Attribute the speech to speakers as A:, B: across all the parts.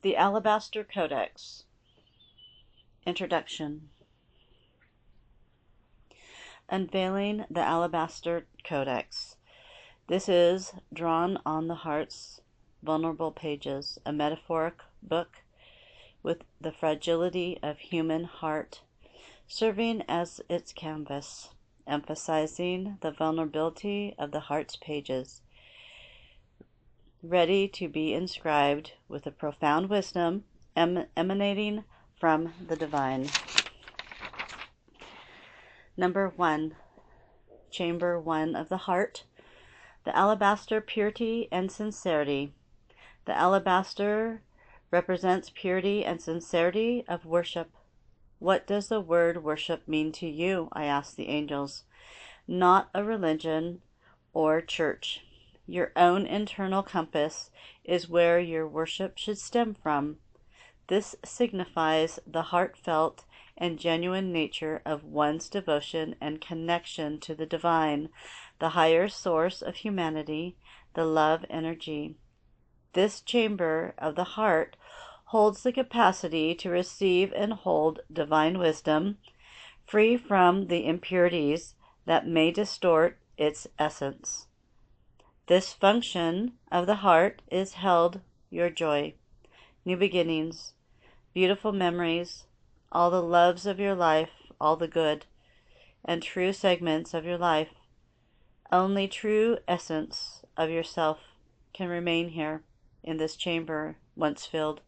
A: The Alabaster Codex. Introduction. Unveiling the Alabaster Codex. This is drawn on the heart's vulnerable pages, a metaphoric book with the fragility of human heart serving as its canvas, emphasizing the vulnerability of the heart's pages, ready to be inscribed with a profound wisdom emanating from the divine. Number 1, Chamber 1 of the Heart, the alabaster, purity and sincerity. The alabaster represents purity and sincerity of worship. What does the word worship mean to you? I asked the angels. Not a religion or church. Your own internal compass is where your worship should stem from. This signifies the heartfelt and genuine nature of one's devotion and connection to the divine, the higher source of humanity, the love energy. This chamber of the heart holds the capacity to receive and hold divine wisdom, free from the impurities that may distort its essence. This function of the heart is held your joy, new beginnings, beautiful memories, all the loves of your life, all the good and true segments of your life. Only true essence of yourself can remain here in this chamber once filled.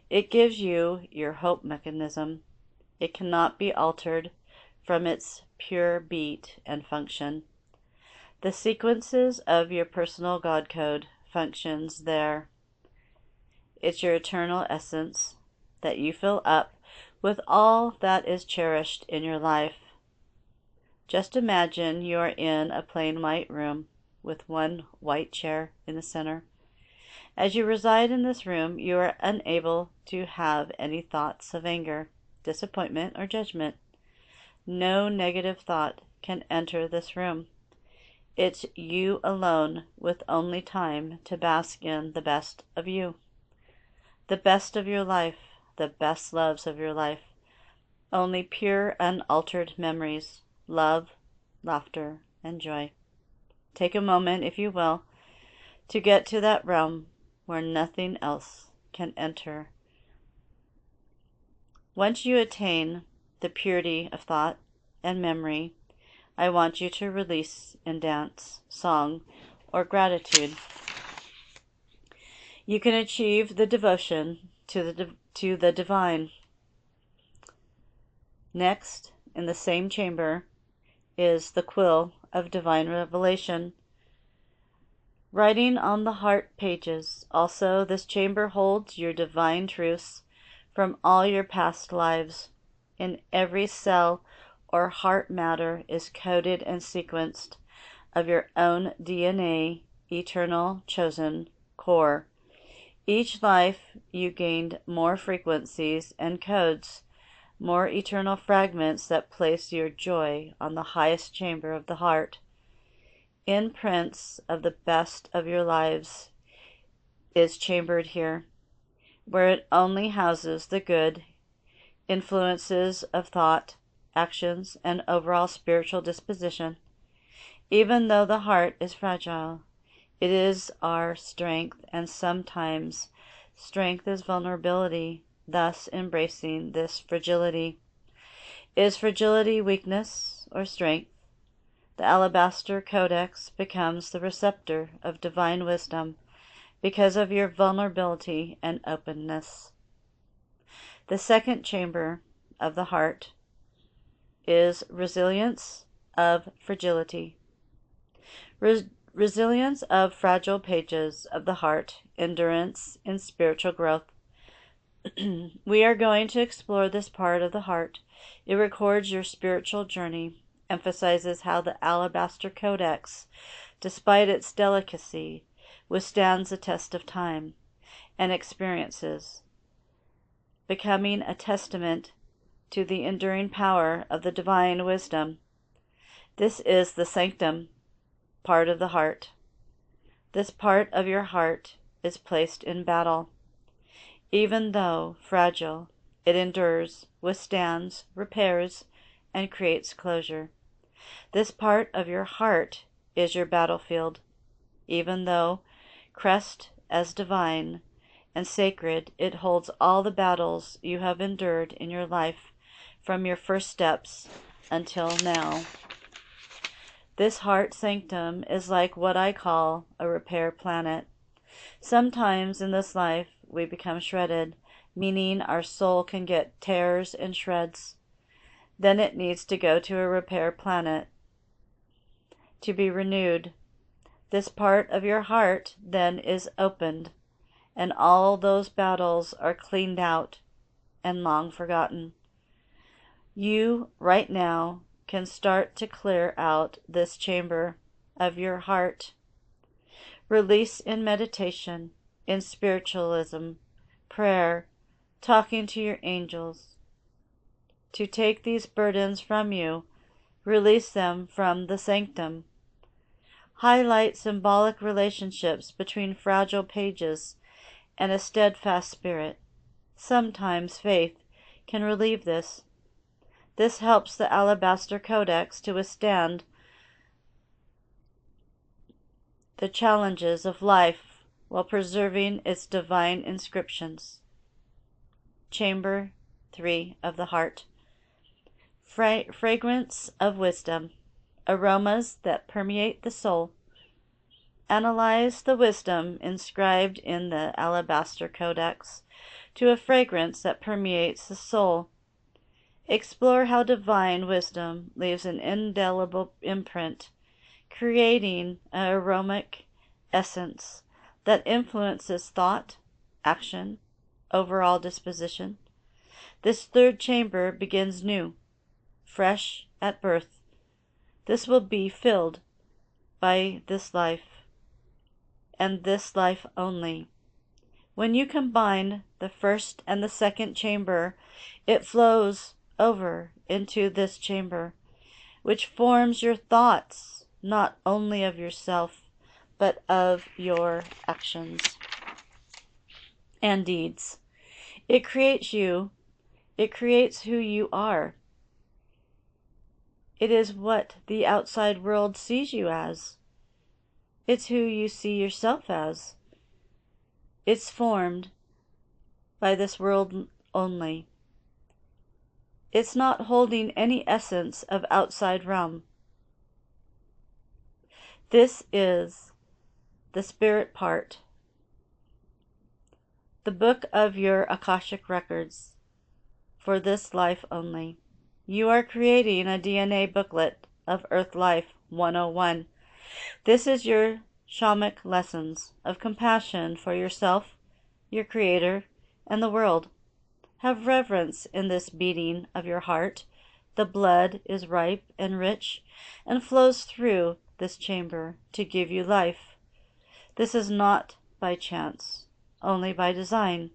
A: It gives you your hope mechanism. It cannot be altered from its pure beat and function. The sequences of your personal God code functions there. It's your eternal essence that you fill up with all that is cherished in your life. Just imagine you are in a plain white room with one white chair in the center. As you reside in this room, you are unable to have any thoughts of anger, disappointment, or judgment. No negative thought can enter this room. It's you alone with only time to bask in the best of you, the best of your life, the best loves of your life. Only pure, unaltered memories, love, laughter, and joy. Take a moment, if you will, to get to that realm where nothing else can enter. Once you attain the purity of thought and memory, I want you to release in dance, song, or gratitude. You can achieve the devotion to the divine. Next, in the same chamber, is the quill of divine revelation, writing on the heart pages. Also, this chamber holds your divine truths from all your past lives. In every cell or heart matter is coded and sequenced of your own DNA, eternal, chosen core. Each life you gained more frequencies and codes, more eternal fragments that place your joy on the highest chamber of the heart. Imprints of the best of your lives is chambered here, where it only houses the good influences of thought, actions, and overall spiritual disposition. Even though the heart is fragile, it is our strength, and sometimes strength is vulnerability, thus embracing this fragility. Is fragility weakness or strength? The Alabaster Codex becomes the receptor of divine wisdom because of your vulnerability and openness. The second chamber of the heart is resilience of fragility. Resilience of fragile pages of the heart, endurance in spiritual growth. We are going to explore this part of the heart. It records your spiritual journey, emphasizes how the Alabaster Codex, despite its delicacy, withstands the test of time and experiences, becoming a testament to the enduring power of the divine wisdom. This is the sanctum part of the heart. This part of your heart is placed in battle. Even though fragile, it endures, withstands, repairs, and creates closure. This part of your heart is your battlefield. Even though crest as divine and sacred, it holds all the battles you have endured in your life from your first steps until now. This heart sanctum is like what I call a repair planet. Sometimes in this life we become shredded, meaning our soul can get tears and shreds. Then it needs to go to a repair planet to be renewed. This part of your heart then is opened, and all those battles are cleaned out and long forgotten. You, right now, can start to clear out this chamber of your heart. Release in meditation, in spiritualism, prayer, talking to your angels. To take these burdens from you, release them from the sanctum. Highlight symbolic relationships between fragile pages and a steadfast spirit. Sometimes faith can relieve this. This helps the Alabaster Codex to withstand the challenges of life while preserving its divine inscriptions. Chamber 3 of the Heart. Fragrance of wisdom. Aromas that permeate the soul. Analyze the wisdom inscribed in the Alabaster Codex to a fragrance that permeates the soul. Explore how divine wisdom leaves an indelible imprint, creating an aromatic essence that influences thought, action, overall disposition. This third chamber begins new, fresh at birth. This will be filled by this life, and this life only. When you combine the first and the second chamber, it flows over into this chamber, which forms your thoughts, not only of yourself, but of your actions and deeds. It creates you. It creates who you are. It is what the outside world sees you as. It's who you see yourself as. It's formed by this world only. It's not holding any essence of outside realm. This is the spirit part, the book of your Akashic records, for this life only. You are creating a DNA booklet of Earth Life 101. This is your shamanic lessons of compassion for yourself, your Creator, and the world. Have reverence in this beating of your heart. The blood is ripe and rich and flows through this chamber to give you life. This is not by chance, only by design.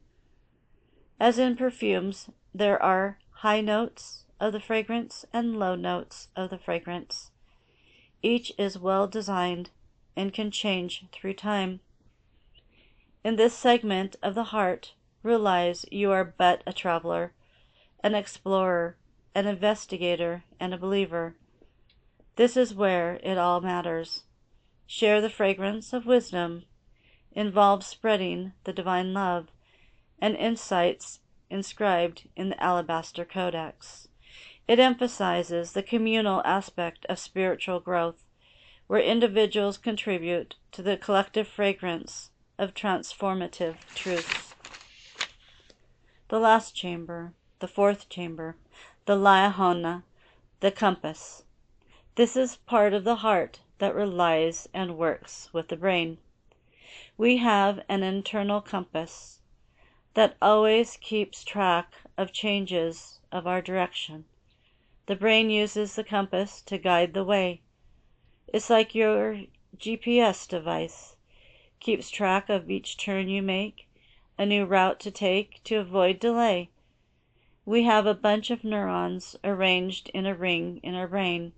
A: As in perfumes, there are high notes of the fragrance and low notes of the fragrance. Each is well designed and can change through time. In this segment of the heart, realize you are but a traveler, an explorer, an investigator, and a believer. This is where it all matters. Share the fragrance of wisdom, involves spreading the divine love and insights inscribed in the Alabaster Codex. It emphasizes the communal aspect of spiritual growth, where individuals contribute to the collective fragrance of transformative truths. The last chamber, the fourth chamber, the Laihona, the compass. This is part of the heart that relies and works with the brain. We have an internal compass that always keeps track of changes of our direction. The brain uses the compass to guide the way. It's like your GPS device. Keeps track of each turn you make, a new route to take to avoid delay. We have a bunch of neurons arranged in a ring in our brain,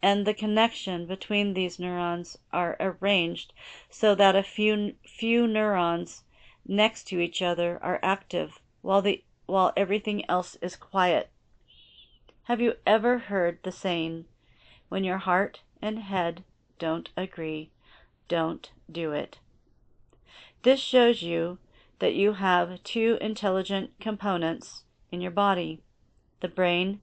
A: and the connection between these neurons are arranged so that a few neurons next to each other are active while everything else is quiet. Have you ever heard the saying, when your heart and head don't agree, don't do it? This shows you that you have two intelligent components in your body. The brain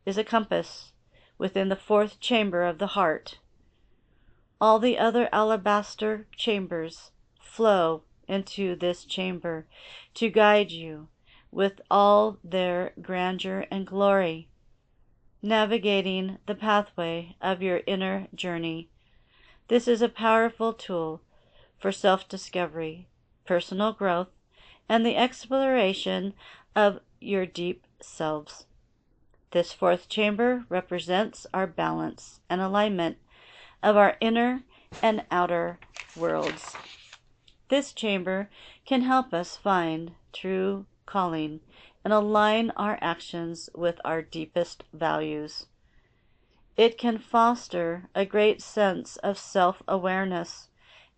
A: is a compass within the fourth chamber of the heart. All the other alabaster chambers flow into this chamber to guide you with all their grandeur and glory, navigating the pathway of your inner journey. This is a powerful tool for self-discovery, personal growth, and the exploration of your deep selves. This fourth chamber represents our balance and alignment of our inner and outer worlds. This chamber can help us find true calling and align our actions with our deepest values. It can foster a great sense of self-awareness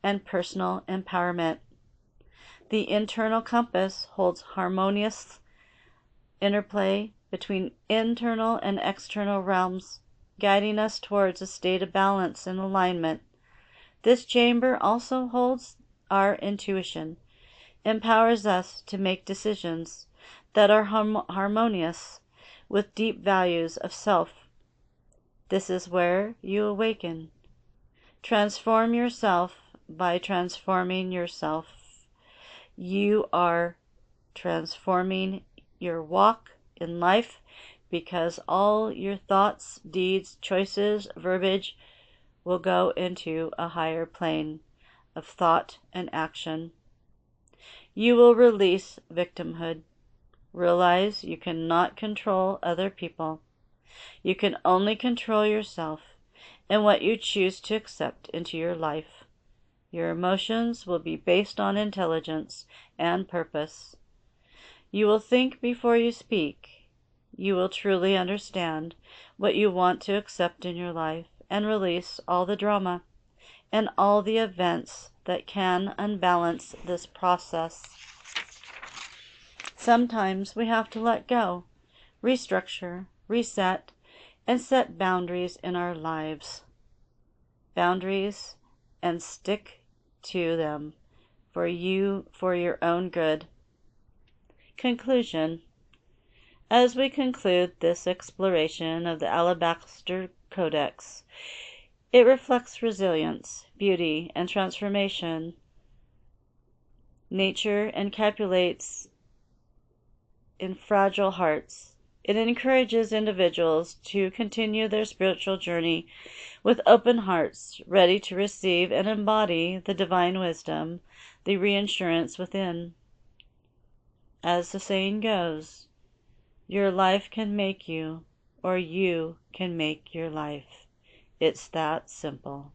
A: and personal empowerment. The internal compass holds harmonious interplay between internal and external realms, guiding us towards a state of balance and alignment. This chamber also holds our intuition, empowers us to make decisions that are harmonious with deep values of self. This is where you awaken. Transform yourself by transforming yourself. You are transforming your walk in life because all your thoughts, deeds, choices, verbiage will go into a higher plane of thought and action. You will release victimhood. Realize you cannot control other people. You can only control yourself and what you choose to accept into your life. Your emotions will be based on intelligence and purpose. You will think before you speak. You will truly understand what you want to accept in your life and release all the drama and all the events that can unbalance this process. Sometimes we have to let go, restructure, reset, and set boundaries in our lives. Boundaries, and stick to them for your own good. Conclusion. As we conclude this exploration of the Alabaster Codex, it reflects resilience, beauty, and transformation. Nature encapsulates in fragile hearts. It encourages individuals to continue their spiritual journey with open hearts, ready to receive and embody the divine wisdom, the reassurance within. As the saying goes, your life can make you, or you can make your life. It's that simple.